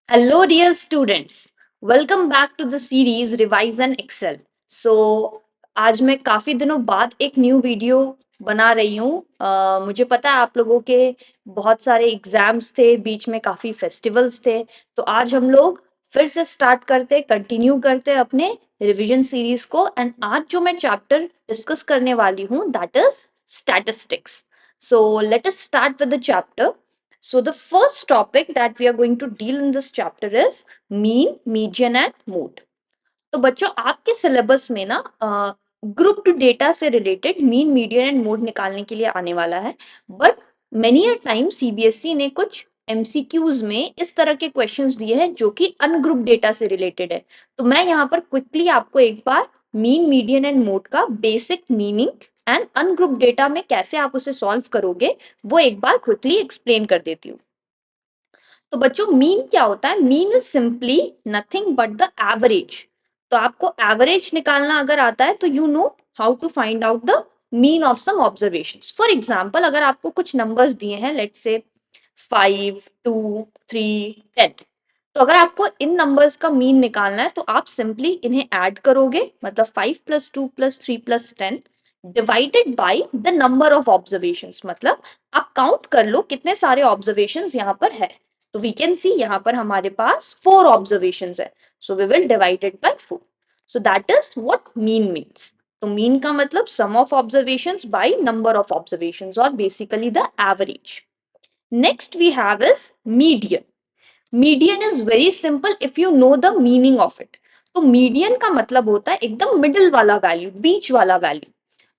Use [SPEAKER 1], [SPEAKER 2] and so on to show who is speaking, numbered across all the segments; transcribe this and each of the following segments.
[SPEAKER 1] Hello, dear students. Welcome back to the series Revise and Excel. So, आज मैं काफ़ी दिनों बाद एक न्यू वीडियो बना रही हूँ। मुझे पता है आप लोगों के बहुत सारे एग्जाम्स थे, बीच में काफ़ी फेस्टिवल्स थे, तो आज हम लोग फिर से स्टार्ट करते, कंटिन्यू करते अपने रिवीजन सीरीज को। एंड आज जो मैं चैप्टर डिस्कस करने वाली हूँ that is statistics. So let us start with the chapter. So the first topic that we are going to deal in this chapter is mean, median and mode. तो बच्चों आपके syllabus में ना grouped data से related mean median and mode निकालने के लिए आने वाला है. But many a time CBSE ने कुछ एमसीक्यूज में इस तरह के क्वेश्चंस दिए हैं जो कि अनग्रुप डेटा से रिलेटेड है. तो मैं यहाँ पर क्विकली आपको एक बार मीन मीडियन एंड मोड का basic meaning and ungroup data में कैसे आप उसे सॉल्व करोगे वो एक बार क्विकली एक्सप्लेन कर देती हूँ. तो बच्चों मीन क्या होता है? Mean is simply nothing but the average. तो आपको एवरेज निकालना अगर आता है तो you know how to find out the mean of some observations. For example अगर आपको कुछ नंबर्स दिए हैं, लेट्स से 5, 2, 3, 10, तो अगर आपको इन नंबर्स का मीन निकालना है तो आप सिंपली इन्हें ऐड करोगे, मतलब 5 plus 2 plus 3 plus 10 divided by the number of observations. मतलब आप काउंट कर लो कितने सारे ऑब्जर्वेशंस यहाँ पर है. तो वी कैन सी यहाँ पर हमारे पास 4 ऑब्जर्वेशंस है, so we will divide it by 4. So that is what mean means. तो मीन का मतलब sum of observations by number of observations और basically the average. Next we have is median. Median is very simple if you know the meaning of it. तो median का मतलब होता है एकदम मिडिल वाला वैल्यू, बीच वाला वैल्यू.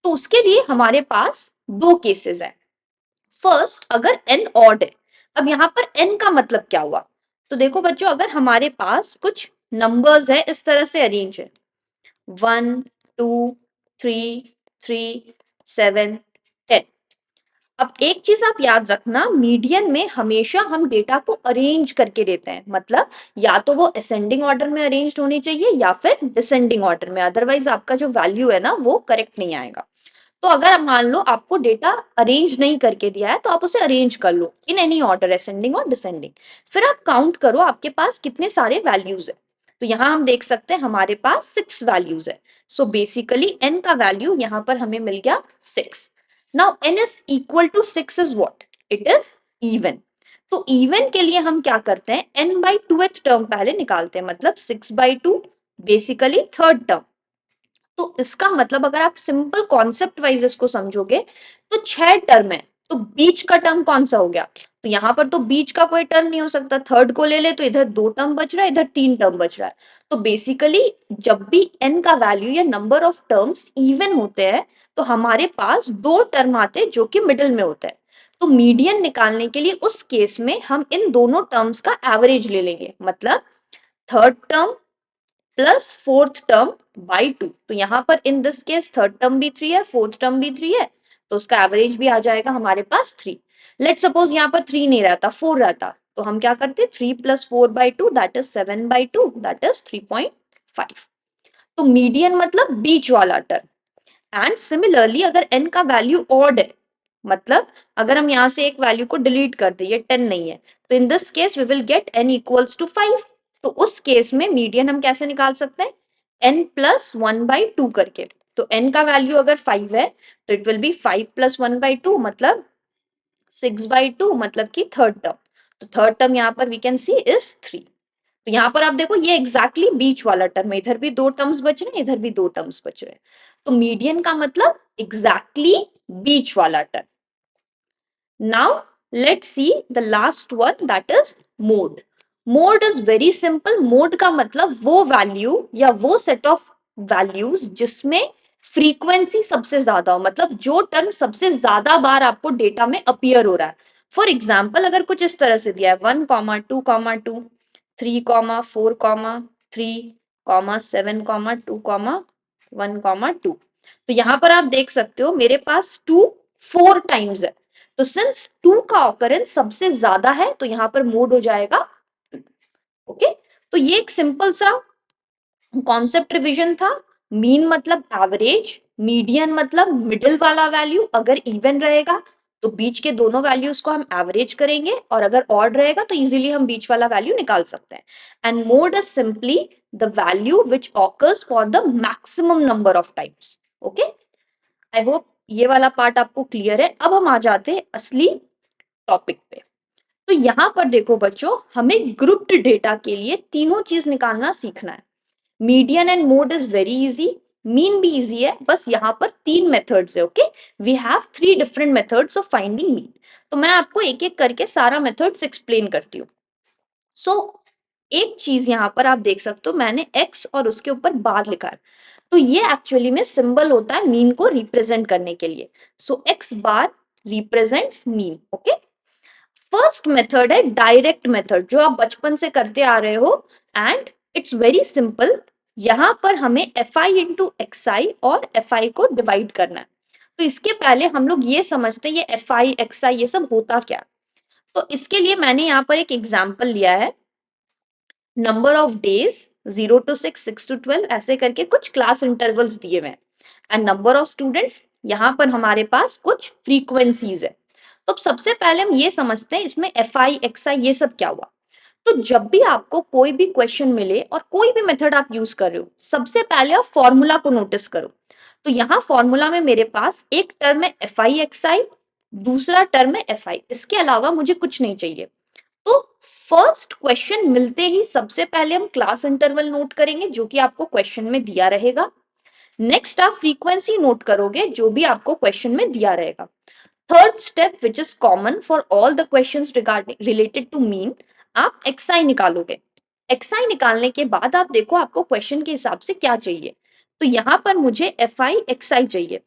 [SPEAKER 1] तो उसके लिए हमारे पास दो केसेस है. फर्स्ट, अगर n ऑड है. अब यहाँ पर n का मतलब क्या हुआ? तो देखो बच्चों, अगर हमारे पास कुछ नंबर्स है इस तरह से अरेंज है, 1, 2, 3, 3, 7, 10. अब एक चीज आप याद रखना, मीडियन में हमेशा हम डेटा को अरेंज करके देते हैं. मतलब या तो वो असेंडिंग ऑर्डर में अरेंज होनी चाहिए या फिर डिसेंडिंग ऑर्डर में, अदरवाइज आपका जो वैल्यू है ना वो करेक्ट नहीं आएगा. तो अगर आप मान लो आपको डेटा अरेंज नहीं करके दिया है तो आप उसे अरेंज कर लो इन एनी ऑर्डर, असेंडिंग और डिसेंडिंग. फिर आप काउंट करो आपके पास कितने सारे वैल्यूज है. तो यहाँ हम देख सकते हैं हमारे पास 6 वैल्यूज है. सो बेसिकली n का वैल्यू यहाँ पर हमें मिल गया 6. Now n is equal to 6 is what? It is even. तो इवन के लिए हम क्या करते हैं, n बाई 2th टर्म पहले निकालते हैं, मतलब 6/2 बेसिकली थर्ड टर्म. तो इसका मतलब अगर आप सिंपल कॉन्सेप्ट वाइज इसको समझोगे तो 6 टर्म है, तो बीच का टर्म कौन सा हो गया? तो यहाँ पर तो बीच का कोई टर्म नहीं हो सकता. थर्ड को ले ले तो इधर 2 टर्म बच रहा है, इधर 3 टर्म बच रहा है. तो बेसिकली जब भी n का वैल्यू या नंबर ऑफ टर्म्स इवन होते हैं तो हमारे पास दो टर्म आते हैं जो कि मिडिल में होता है. तो मीडियन निकालने के लिए उस केस में हम इन दोनों टर्म्स का एवरेज ले लेंगे, मतलब third term plus fourth term by 2. तो यहाँ पर इन दिस केस थर्ड टर्म भी 3 है, फोर्थ टर्म भी 3 है, तो उसका एवरेज भी आ जाएगा हमारे पास 3. लेट सपोज यहाँ पर 3 नहीं रहता, 4 रहता, तो हम क्या करते, 3 plus 4/2 that is 7/2 that is 3.5. तो मीडियन मतलब बीच वाला टर्म. एंड सिमिलरली अगर n का वैल्यू ऑड है, मतलब अगर हम यहाँ से एक वैल्यू को डिलीट कर दे, ये 10 नहीं है, तो in this case we will get n equals to 5. तो उस केस में मीडियन हम कैसे निकाल सकते हैं, n प्लस 1/2 करके. तो n का वैल्यू अगर 5 है तो इट विल बी 5 प्लस 1/2 मतलब 6/2, मतलब कि थर्ड टर्म. तो थर्ड टर्म यहाँ पर वी कैन सी इज 3. तो यहाँ पर आप देखो ये एग्जैक्टली बीच वाला टर्म है, इधर भी दो टर्म्स बच रहे हैं, इधर भी दो टर्म्स बच रहे हैं. तो मीडियन का मतलब एग्जैक्टली बीच वाला term. Now let's see the last one, that is mode. Mode is very simple. Mode का मतलब वो वैल्यू या वो सेट ऑफ वैल्यूज जिसमें फ्रीक्वेंसी सबसे ज्यादा हो, मतलब जो टर्म सबसे ज्यादा बार आपको डेटा में अपीयर हो रहा है. फॉर एग्जाम्पल अगर कुछ इस तरह से दिया है 1,2,2, 3,4,3,7,2,1,2, तो यहाँ पर आप देख सकते हो मेरे पास 2 4 टाइम्स है. तो सिंस 2 का ऑकरेंस सबसे ज्यादा है तो यहाँ पर मोड हो जाएगा. ओके, तो ये एक सिंपल सा कॉन्सेप्ट रिवीजन था. मीन मतलब एवरेज, मीडियन मतलब मिडिल वाला वैल्यू अगर इवन रहेगा, तो बीच के दोनों वैल्यूज को हम एवरेज करेंगे और अगर ऑड रहेगा तो इजीली हम बीच वाला वैल्यू निकाल सकते हैं। And mode is simply the value which occurs for the maximum number of times. Okay, I hope ये वाला पार्ट आपको क्लियर है। अब हम आ जाते हैं असली टॉपिक पे। तो यहां पर देखो बच्चों, हमें ग्रुप्ड डेटा के लिए तीनों चीज निकालना सीखना है। Median and mode is very easy, mean भी इजी है, बस यहाँ पर तीन मेथड्स है। Okay, we have three different methods of finding mean. तो मैं आपको एक एक करके सारा मेथड्स एक्सप्लेन करती हूँ। सो एक चीज यहाँ पर आप देख सकते हो, मैंने एक्स और उसके ऊपर बार लिखा है, तो ये एक्चुअली में सिंबल होता है मीन को रिप्रेजेंट करने के लिए। So X bar represents mean. Okay, first method है डायरेक्ट मेथड, जो आप बचपन से करते आ रहे हो, एंड इट्स वेरी सिंपल। यहां पर हमें एफ आई इंटू एक्स आई और एफ आई को डिवाइड करना है। तो इसके पहले हम लोग ये समझते हैं ये एफ आई एक्स आई ये सब होता क्या। तो इसके लिए मैंने यहाँ पर एक एग्जाम्पल लिया है, number of days 0 to 6, 6 to 12, ऐसे करके कुछ क्लास इंटरवल्स दिए हुए हैं, एंड नंबर ऑफ स्टूडेंट्स, यहाँ पर हमारे पास कुछ फ्रीक्वेंसीज है। तो सबसे पहले हम ये समझते हैं इसमें एफ आई एक्स आई ये सब क्या हुआ। तो जब भी आपको कोई भी क्वेश्चन मिले और कोई भी मेथड आप यूज कर रहे हो, सबसे पहले आप फॉर्मूला को नोटिस करो। तो यहाँ फॉर्मूला में मेरे पास एक टर्म है एफ आई एक्स आई, दूसरा टर्म है एफ आई, इसके अलावा मुझे कुछ नहीं चाहिए। तो फर्स्ट क्वेश्चन मिलते ही सबसे पहले हम क्लास इंटरवल नोट करेंगे, जो कि आपको क्वेश्चन में दिया रहेगा। नेक्स्ट आप फ्रीक्वेंसी नोट करोगे, जो भी आपको क्वेश्चन में दिया रहेगा। Third step which is common for all the questions regarding related to mean, आप एक्सआई निकालोगे। एक्सआई निकालने के बाद आप देखो आपको क्वेश्चन के हिसाब से क्या चाहिए। तो यहां पर मुझे एफ आई एक्सआई चाहिए,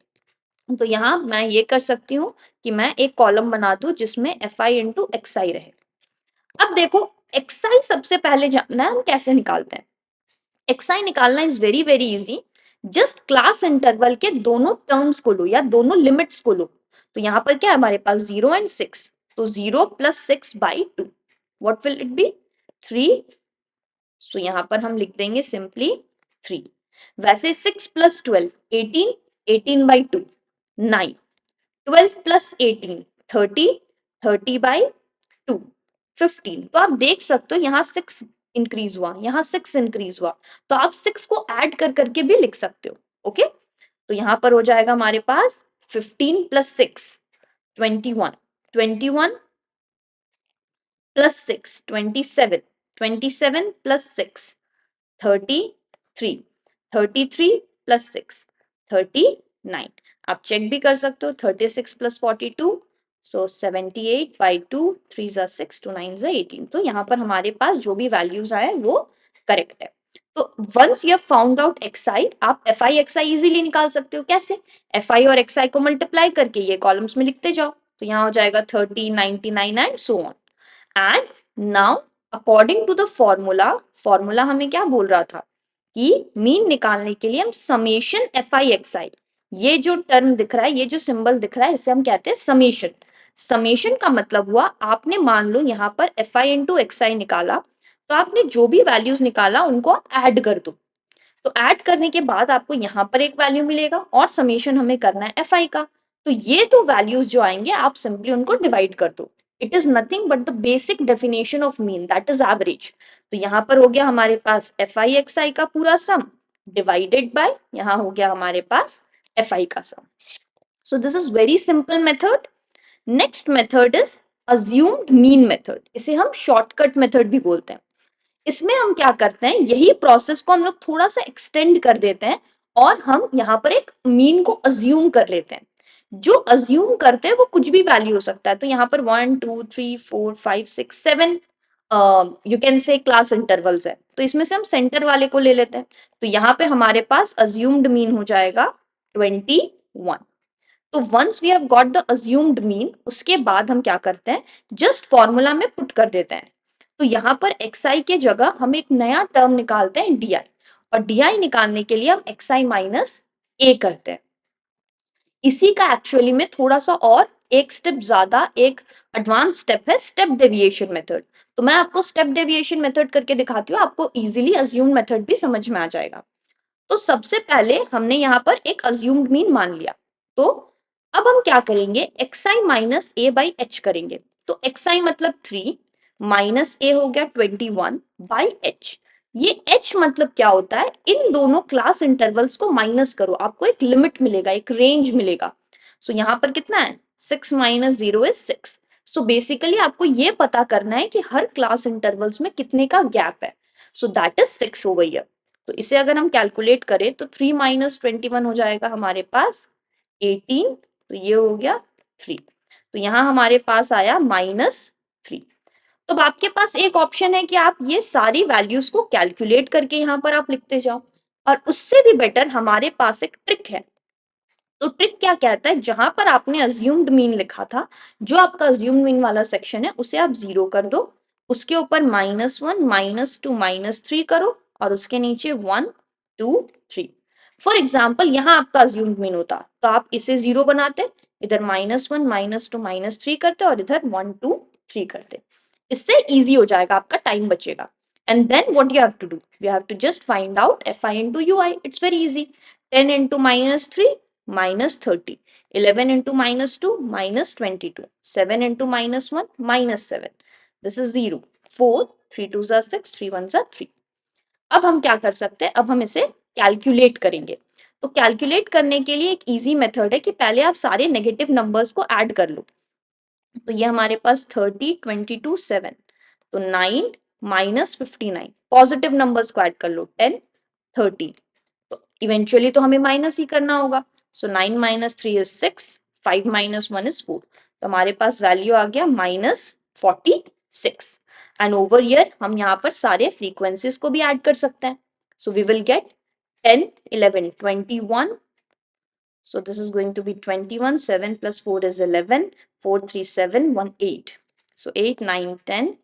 [SPEAKER 1] तो यहां मैं ये कर सकती हूँ कि मैं एक कॉलम बना दूं जिसमें एफ आई इंटू एक्सआई रहे। अब देखो एक्सआई सबसे पहले जानना है हम कैसे निकालते हैं। एक्सआई निकालना is very very easy, just class interval के दोनों टर्म्स को लो या दोनों लिमिट्स को लो। तो यहां पर क्या है हमारे पास 0 and 6, तो 0 + 6/2, व्हाट विल इट बी 3। सो यहां पर हम लिख देंगे सिंपली 3। वैसे 6 + 12 18, 18/2 9, 12 + 18 30, 30/2 15। तो आप देख सकते हो यहाँ 6 इंक्रीज हुआ, यहाँ 6 इंक्रीज हुआ, तो आप 6 को ऐड कर करके भी लिख सकते हो। ओके, तो यहाँ पर हो जाएगा हमारे पास 15 + 6 21, 21 + 6 27, 27 + 6 33, 33 + 6 39। आप चेक भी कर सकते हो, 36 + 42, सो 78/2, 3 × 6, 2 9 × 18। तो यहाँ पर हमारे पास जो भी वैल्यूज आए वो करेक्ट है। तो once you have found out X I, आप F I X I easily निकाल सकते हो। कैसे? एफ आई और एक्स आई को मल्टीप्लाई करके ये कॉलम्स में लिखते जाओ, तो यहाँ हो जाएगा 30, 99 and so on. And now according to the formula, formula हमें क्या बोल रहा था कि मीन निकालने के लिए हम समेशन एफ आई एक्स आई, ये जो टर्म दिख रहा है, ये जो सिंबल दिख रहा है, इसे हम कहते हैं समेशन। समेशन का मतलब हुआ आपने मान लो यहाँ पर एफ आई इंटू एक्स आई निकाला, तो आपने जो भी वैल्यूज निकाला उनको ऐड कर दो। तो ऐड करने के बाद आपको यहाँ पर एक वैल्यू मिलेगा और समेशन हमें करना है एफ आई का। तो ये दो वैल्यूज जो आएंगे आप सिंपली उनको डिवाइड कर दो। It is nothing but the basic definition of mean, that is average. तो यहाँ पर हो गया हमारे पास एफ आई एक्स आई का पूरा सम डिवाइडेड बाय यहाँ हो गया हमारे पास एफ आई का sum. So this is very simple method. Next method is assumed mean method, इसे हम शॉर्टकट मेथड भी बोलते हैं। इसमें हम क्या करते हैं, यही प्रोसेस को हम लोग थोड़ा सा एक्सटेंड कर देते हैं और हम यहाँ पर एक मीन को अज्यूम कर लेते हैं। जो अज्यूम करते हैं वो कुछ भी वैल्यू हो सकता है। तो यहाँ पर 1 2 3 4 5 6 7 you can say class intervals है, तो इसमें से हम सेंटर वाले को ले लेते हैं। तो यहाँ पे हमारे पास अज्यूम्ड मीन हो जाएगा 21। तो once we have got the assumed mean, उसके बाद हम क्या करते हैं, जस्ट फॉर्मूला में पुट कर देते हैं। तो यहाँ पर xi के जगह हम एक नया टर्म निकालते हैं di, और di निकालने के लिए हम xi माइनस a करते हैं। इसी का एक्चुअली में थोड़ा सा और एक स्टेप ज्यादा एक एडवांस स्टेप है स्टेप डेविएशन मेथड। तो मैं आपको स्टेप डेविएशन मेथड करके दिखाती हूँ, आपको इजीली अज्यूम मेथड भी समझ में आ जाएगा। तो सबसे पहले हमने यहाँ पर एक अज्यूम्ड मीन मान लिया, तो अब हम क्या करेंगे, xi minus a by h करेंगे। तो xi मतलब 3 माइनस a हो गया 21 बाई h। ये h मतलब क्या होता है, इन दोनों क्लास इंटरवल्स को माइनस करो, आपको एक लिमिट मिलेगा, एक रेंज मिलेगा। सो यहाँ पर कितना है, 6 माइनस 0 इज 6। सो बेसिकली आपको ये पता करना है कि हर क्लास इंटरवल्स में कितने का गैप है। सो दैट इज 6 ओवर हियर। तो इसे अगर हम कैलकुलेट करें तो 3 माइनस 21 हो जाएगा हमारे पास 18। तो ये हो गया 3। तो यहाँ हमारे पास आया -3। तो अब आपके पास एक ऑप्शन है कि आप ये सारी वैल्यूज को कैलकुलेट करके यहाँ पर आप लिखते जाओ, और उससे भी बेटर हमारे पास एक ट्रिक है। तो ट्रिक क्या कहता है, जहां पर आपने अज्यूम्ड मीन लिखा था, जो आपका अज्यूम्ड मीन वाला सेक्शन है उसे आप 0 कर दो, उसके ऊपर -1 -2 -3 करो, और उसके नीचे 1 2 3। फॉर एग्जाम्पल यहाँ आपका अज्यूम्ड मीन होता तो आप इसे 0 बनाते, इधर -1 -2 -3 करते, और इधर 1 2 3 करते। इससे इजी हो जाएगा, आपका टाइम बचेगा। And then what you have to do? You have to just find out fi into ui. It's very easy. 10 into -3 -30. 11 into -2 -22. 7 into -1 -7. This is 0. 4 3 2s are 6 3 1s are 3. अब हम क्या कर सकते हैं, अब हम इसे कैलकुलेट करेंगे। तो कैलकुलेट करने के लिए एक इजी मेथड है कि पहले आप सारे नेगेटिव नंबर्स को ऐड कर लो। तो ये हमारे पास 30 22 7। तो 9 -59, पॉजिटिव नंबर्स को ऐड कर लो, 10 30। तो इवेंचुअली तो हमें माइनस ही करना होगा। सो 9 माइनस 3 इज 6, 5 माइनस 1 इज 4। तो हमारे पास वैल्यू आ गया -46। एंड ओवर हियर हम यहाँ पर सारे फ्रीक्वेंसीज को भी ऐड कर सकते हैं। So we will get 10 11 21। So this is going to be 21, 7 plus 4 is 11, 4 3 7 1 8. So 8 9 10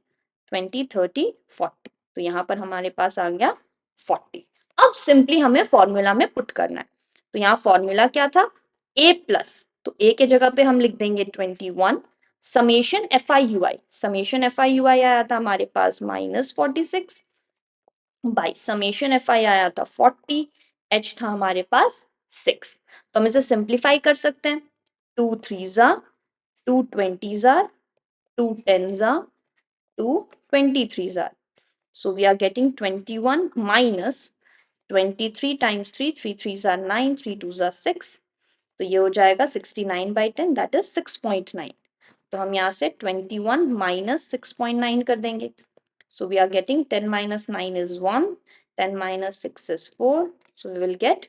[SPEAKER 1] 20 30 40। तो यहाँ पर हमारे पास आ गया 40। अब सिंपली हमें फॉर्मूला में पुट करना है। तो यहाँ फॉर्मूला क्या था, a प्लस, तो a के जगह पे हम लिख देंगे 21 समेशन FIUI। समेशन FIUI आया था हमारे पास -46 बाई समेशन FI आया था 40, h था हमारे पास 6। तो हम इसे सिंप्लीफाई कर सकते हैं। 2 3s are 2 20s are 2 10s are 2 23s are। So we are getting 21 minus 23 times 3, 3 3s are 9, 3 2s are 6। तो ये हो जाएगा 69 by 10, that is 6.9। तो हम यहाँ से 21 minus 6.9 कर देंगे। So we are getting 10 minus 9 is 1, 10 minus 6 is 4, so we will get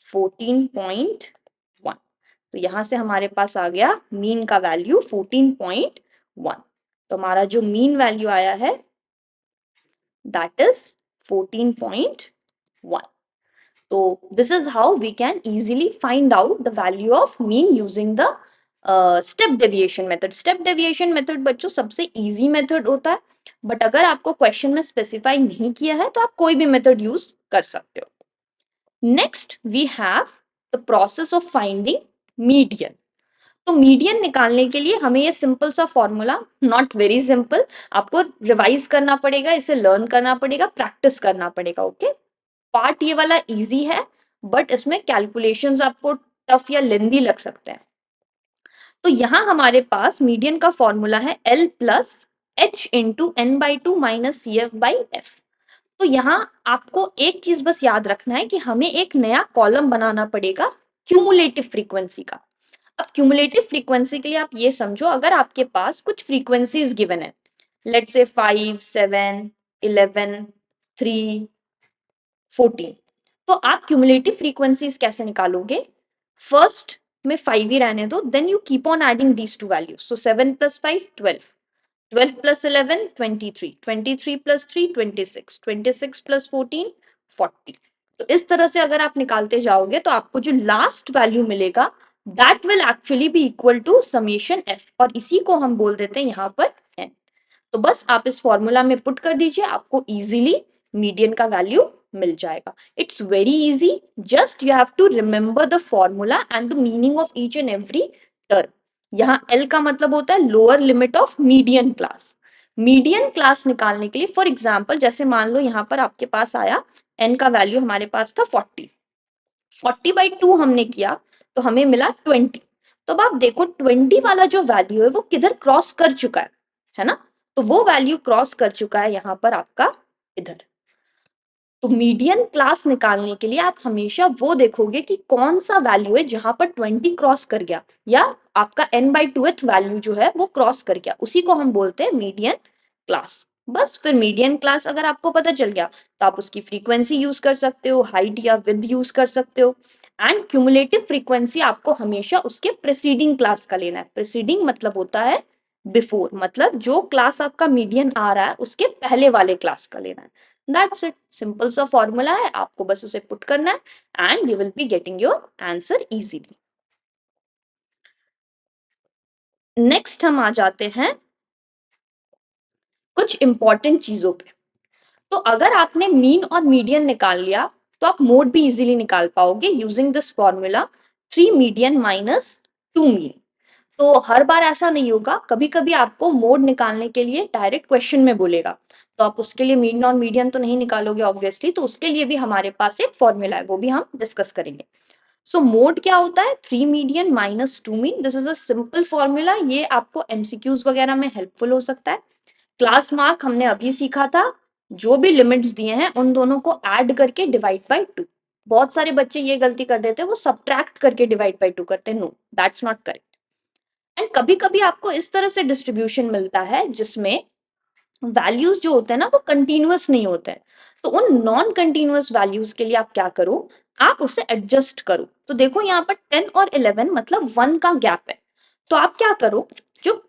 [SPEAKER 1] 14.1। तो यहाँ से हमारे पास आ गया मीन का वैल्यू 14.1। तो हमारा जो मीन वैल्यू आया है that is 14.1। So this is how we can easily find out the value of mean using the step deviation method। step deviation method बच्चों सबसे easy method होता है, बट अगर आपको क्वेश्चन में स्पेसिफाई नहीं किया है तो आप कोई भी मेथड यूज कर सकते हो। Next we have the process of finding median. तो मीडियन निकालने के लिए हमें ये सिंपल सा फॉर्मूला, नॉट वेरी सिंपल, आपको रिवाइज करना पड़ेगा, इसे लर्न करना पड़ेगा, प्रैक्टिस करना पड़ेगा। ओके, पार्ट ये वाला इजी है, बट इसमें कैलकुलेशंस आपको टफ या लेंदी लग सकते हैं। तो यहां हमारे पास मीडियन का फॉर्मूला है L plus H into N by two minus C F by F. तो यहाँ आपको एक चीज बस याद रखना है कि हमें एक नया कॉलम बनाना पड़ेगा क्यूमुलेटिव फ्रीक्वेंसी का। अब क्यूमुलेटिव फ्रीक्वेंसी के लिए आप ये समझो, अगर आपके पास कुछ फ्रीक्वेंसीज गिवन है, लेट्स से 5 7 11 3 14, तो आप क्यूमुलेटिव फ्रीक्वेंसीज कैसे निकालोगे, फर्स्ट में 5 ही रहने दो, then you keep on adding these two values. So 7 plus 5 12, 12 plus 11 23, 23 plus 3 26, 26 plus 14 40। तो इस तरह से अगर आप निकालते जाओगे तो आपको जो लास्ट वैल्यू मिलेगा that will actually be equal to summation F, और इसी को हम बोल देते हैं यहाँ पर एन। तो बस आप इस फॉर्मूला में पुट कर दीजिए, आपको इजीली मीडियन का वैल्यू मिल जाएगा। It's very easy, just you have to remember the formula and the meaning of each and every term. यहाँ L का मतलब होता है lower limit of median class. Median class निकालने के लिए फॉर एग्जाम्पल जैसे मान लो यहाँ पर आपके पास आया n का वैल्यू हमारे पास था 40, 40 बाई 2 हमने किया तो हमें मिला 20। तो अब आप देखो 20 वाला जो वैल्यू है वो किधर क्रॉस कर चुका है ना? तो वो वैल्यू क्रॉस कर चुका है यहाँ पर आपका इधर। तो मीडियन क्लास निकालने के लिए आप हमेशा वो देखोगे कि कौन सा वैल्यू है जहां पर 20 क्रॉस कर गया, या आपका n/2th वैल्यू जो है वो क्रॉस कर गया, उसी को हम बोलते हैं मीडियन क्लास। बस फिर मीडियन क्लास अगर आपको पता चल गया तो आप उसकी फ्रीक्वेंसी यूज कर सकते हो, हाइट या विड्थ यूज कर सकते हो। एंड क्यूमुलेटिव फ्रीक्वेंसी आपको हमेशा उसके प्रेसीडिंग क्लास का लेना है। प्रेसीडिंग मतलब होता है बिफोर, मतलब जो क्लास आपका मीडियन आ रहा है उसके पहले वाले क्लास का लेना है। दैट्स इट, सिंपल सा फॉर्मूला है, आपको बस उसे पुट करना है and you will be getting your answer easily. Next हम आ जाते हैं कुछ इंपॉर्टेंट चीजों पे। तो अगर आपने मीन और मीडियन निकाल लिया तो आप मोड भी इजीली निकाल पाओगे using this formula 3 median minus 2 mean. तो हर बार ऐसा नहीं होगा, कभी कभी आपको मोड निकालने के लिए डायरेक्ट क्वेश्चन में बोलेगा, तो आप उसके लिए मीन और मीडियन तो नहीं निकालोगे ऑब्वियसली, तो उसके लिए भी हमारे पास एक फॉर्मूला है, वो भी हम डिस्कस करेंगे। सो मोड क्या होता है? 3 median minus 2 mean. This is a simple formula, ये आपको एमसीक्यूज वगैरह में हेल्पफुल हो सकता है। क्लास मार्क हमने अभी सीखा था, जो भी लिमिट्स दिए हैं उन दोनों को ऐड करके डिवाइड बाय 2। बहुत सारे बच्चे ये गलती कर देते हैं, वो सब्ट्रैक्ट करके डिवाइड बाय 2 करते हैं। No, that's not correct. And कभी कभी आपको इस तरह से डिस्ट्रीब्यूशन मिलता है जिसमें वैल्यूज जो होते हैं ना वो कंटिन्यूअस नहीं होते हैं। तो उन नॉन कंटिन्यूअस वैल्यूज के लिए आप क्या करो, आप उसे एडजस्ट करो। तो देखो यहाँ पर 10 और 11 मतलब 1 का गैप है, तो आप क्या करो, जो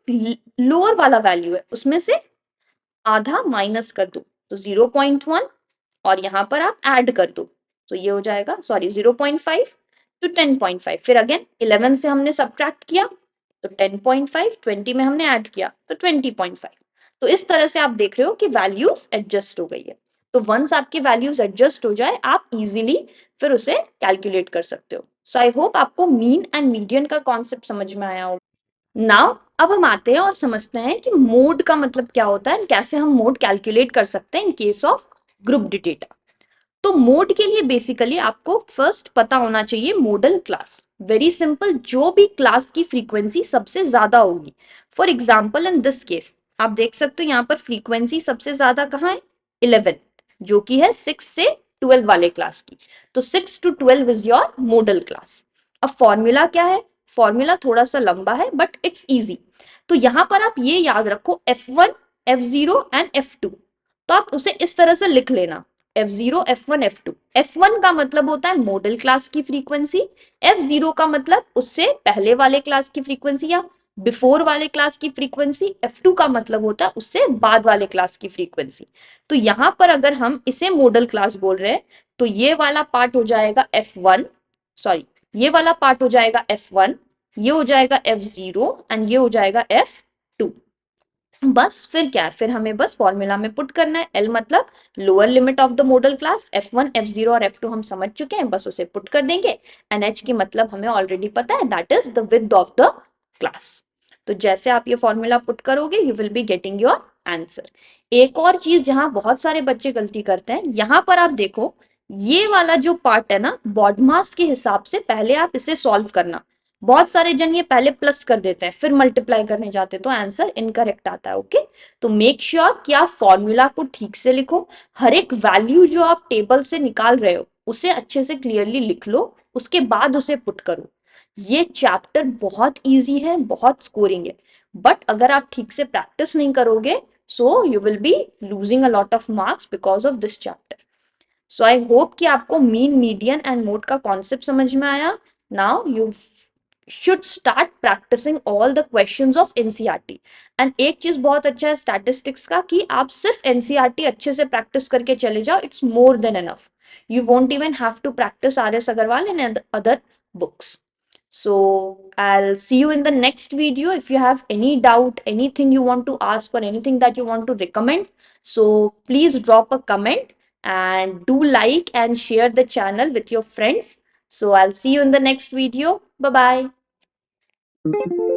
[SPEAKER 1] लोअर वाला वैल्यू है उसमें से आधा माइनस कर दो, तो 0.1, और यहां पर आप ऐड कर दो, तो ये हो जाएगा, सॉरी 0.5 टू 10.5, फिर अगेन 11 से हमने सब्ट्रैक्ट किया तो 10.5, 20 में हमने ऐड किया तो 20.5। तो इस तरह से आप देख रहे हो कि वैल्यूज एडजस्ट हो गई है। तो वंस आपकी वैल्यूज एडजस्ट हो जाए आप इजीली फिर उसे कैलकुलेट कर सकते हो। सो आई होप आपको मीन एंड मीडियन का कॉन्सेप्ट समझ में आया होगा। नाउ अब हम आते हैं और समझते हैं कि मोड का मतलब क्या होता है, कैसे हम मोड कैलकुलेट कर सकते हैं in case of group data. तो मोड के लिए बेसिकली आपको फर्स्ट पता होना चाहिए मॉडल क्लास। वेरी सिंपल, जो भी क्लास की फ्रीक्वेंसी सबसे ज्यादा होगी। For example in this case आप देख सकते हो यहाँ पर फ्रीक्वेंसी सबसे ज्यादा कहाँ है? 11, जो कि है 6 से 12 वाले क्लास की। तो 6 to 12 is your model class. अब फॉर्मूला क्या है? फॉर्मूला थोड़ा सा लंबा है बट इट्स इजी। तो यहां पर आप ये याद रखो F1, F0 एंड F2। तो आप उसे इस तरह से लिख लेना, F0, F1, F2। F1 का मतलब होता है मॉडल क्लास की फ्रीक्वेंसी, F0 का मतलब उससे पहले वाले क्लास की फ्रीक्वेंसी या बिफोर वाले क्लास की फ्रीक्वेंसी, F2 का मतलब होता है उससे बाद वाले क्लास की फ्रीक्वेंसी। तो यहां पर अगर हम इसे मॉडल क्लास बोल रहे हैं तो ये वाला पार्ट हो जाएगा F1, सॉरी ये वाला पार्ट हो जाएगा F1, ये हो जाएगा F0 एंड ये हो जाएगा F2। बस फिर क्या है, फिर हमें बस फॉर्मूला में पुट करना है। L मतलब lower limit of the model class, F1, F0 और F2 हम समझ चुके हैं, बस उसे पुट कर देंगे। एंड H की मतलब हमें ऑलरेडी पता है, that is the width of the class. तो जैसे आप ये फॉर्मूला पुट करोगे you will be getting your answer. एक और चीज जहां बहुत सारे बच्चे गलती करते हैं, यहां पर आप देखो ये वाला जो पार्ट है ना, बॉडमास के हिसाब से पहले आप इसे सॉल्व करना। बहुत सारे जन ये पहले प्लस कर देते हैं फिर मल्टीप्लाई करने जाते हैं, तो आंसर इनकरेक्ट आता है। ओके, तो मेक श्योर कि आप फॉर्मूला को ठीक से लिखो। हर एक वैल्यू जो आप टेबल से निकाल रहे हो उसे अच्छे से क्लियरली लिख लो, उसके बाद उसे पुट करो। ये चैप्टर बहुत इजी है, बहुत स्कोरिंग है, बट अगर आप ठीक से प्रैक्टिस नहीं करोगे so you will be losing a lot of marks because of this chapter. So I hope कि आपको मीन, मीडियन एंड मोड का कॉन्सेप्ट समझ में आया। Now you should start practicing all the questions of NCERT. And एक चीज बहुत अच्छा है स्टैटिस्टिक्स का कि आप सिर्फ एनसीईआरटी अच्छे से प्रैक्टिस करके चले जाओ, it's more than enough. You won't even have to practice R.S. Agarwal and other books. So I'll see you in the next video. If you have any doubt, anything you want to ask, or anything that you want to recommend, so please drop a comment and do like and share the channel with your friends. So I'll see you in the next video. Bye bye.